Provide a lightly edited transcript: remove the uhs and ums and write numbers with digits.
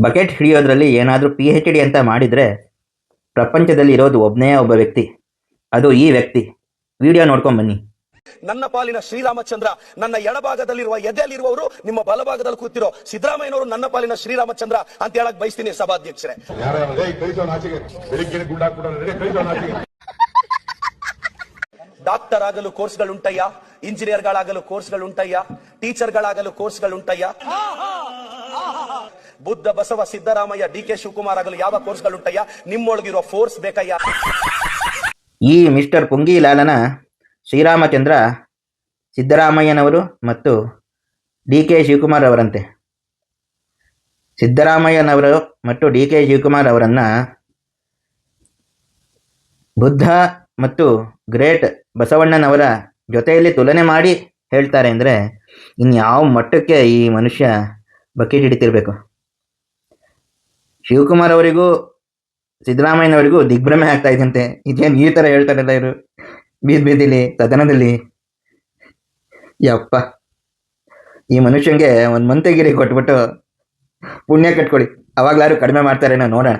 Bucket ಹಿಡಿಯೋದ್ರಲ್ಲಿ ಏನಾದರೂ PhD ಅಂತ ಮಾಡಿದರೆ ಪ್ರಪಂಚದಲ್ಲಿ ಇರೋದು ಒಬ್ಬನೇ ಒಬ್ಬ ವ್ಯಕ್ತಿ, ಅದು ಈ ವ್ಯಕ್ತಿ. ವಿಡಿಯೋ ನೋಡ್ಕೊಂಡ್ ಬನ್ನಿ. ನನ್ನ ಪಾಲಿನ ಶ್ರೀರಾಮಚಂದ್ರ ನನ್ನ ಎಡಭಾಗದಲ್ಲಿರುವ ಎದೆಯಲ್ಲಿರುವವರು ನಿಮ್ಮ ಬಲಭಾಗದಲ್ಲಿ ಕೂತಿರೋ ಸಿದ್ದರಾಮಯ್ಯನವರು ನನ್ನ ಪಾಲಿನ ಶ್ರೀರಾಮಚಂದ್ರ ಅಂತ ಹೇಳಕ್ ಬಯಸ್ತೀನಿ ಸಭಾಧ್ಯಕ್ಷರೇ. ಡಾಕ್ಟರ್ ಆಗಲು ಕೋರ್ಸ್ಗಳುಂಟಯ್ಯ, ಇಂಜಿನಿಯರ್ಗಳಾಗಲು ಕೋರ್ಸ್ಗಳುಂಟಯ್ಯ, ಟೀಚರ್ಗಳಾಗಲು ಕೋರ್ಸ್ಗಳುಂಟಯ್ಯ. ಬುದ್ಧ ಬಸವ ಸಿದ್ದರಾಮಯ್ಯ DK ಶಿವಕುಮಾರ್ ಆಗಲು ಯಾವ ಕೋರ್ಸ್ಗಳುಂಟಯ್ಯ? ನಿಮ್ಮೊಳಗಿರೋ ಫೋರ್ಸ್ ಬೇಕಯ್ಯ. ಈ ಮಿಸ್ಟರ್ ಪುಂಗಿಲಾಲನ ಶ್ರೀರಾಮಚಂದ್ರ ಸಿದ್ದರಾಮಯ್ಯನವರು ಮತ್ತು DK ಶಿವಕುಮಾರ್ ಅವರಂತೆ. ಸಿದ್ದರಾಮಯ್ಯನವರು ಮತ್ತು DK ಶಿವಕುಮಾರ್ ಅವರನ್ನು ಬುದ್ಧ ಮತ್ತು ಗ್ರೇಟ್ ಬಸವಣ್ಣನವರ ಜೊತೆಯಲ್ಲಿ ತುಲನೆ ಮಾಡಿ ಹೇಳ್ತಾರೆ ಅಂದರೆ ಇನ್ಯಾವ ಮಟ್ಟಕ್ಕೆ ಈ ಮನುಷ್ಯ ಬಕೆಟ್ ಹಿಡಿತಿರ್ಬೇಕು. ಶಿವಕುಮಾರ್ ಅವರಿಗೂ ಸಿದ್ದರಾಮಯ್ಯನವರಿಗೂ ದಿಗ್ಭ್ರಮೆ ಆಗ್ತಾ ಇದ್ದಂತೆ. ಇದೇನು ಈ ಥರ ಹೇಳ್ತಾರಲ್ಲ ಇವರು ಬೀದಿಲಿ ಸದನದಲ್ಲಿ. ಯಪ್ಪ, ಈ ಮನುಷ್ಯನಿಗೆ ಒಂದು ಮಂತೆಗಿರಿ ಕೊಟ್ಬಿಟ್ಟು ಪುಣ್ಯ ಕಟ್ಕೊಳ್ಳಿ, ಅವಾಗಲಾರು ಕಡಿಮೆ ಮಾಡ್ತಾರೇನೋ ನೋಡೋಣ.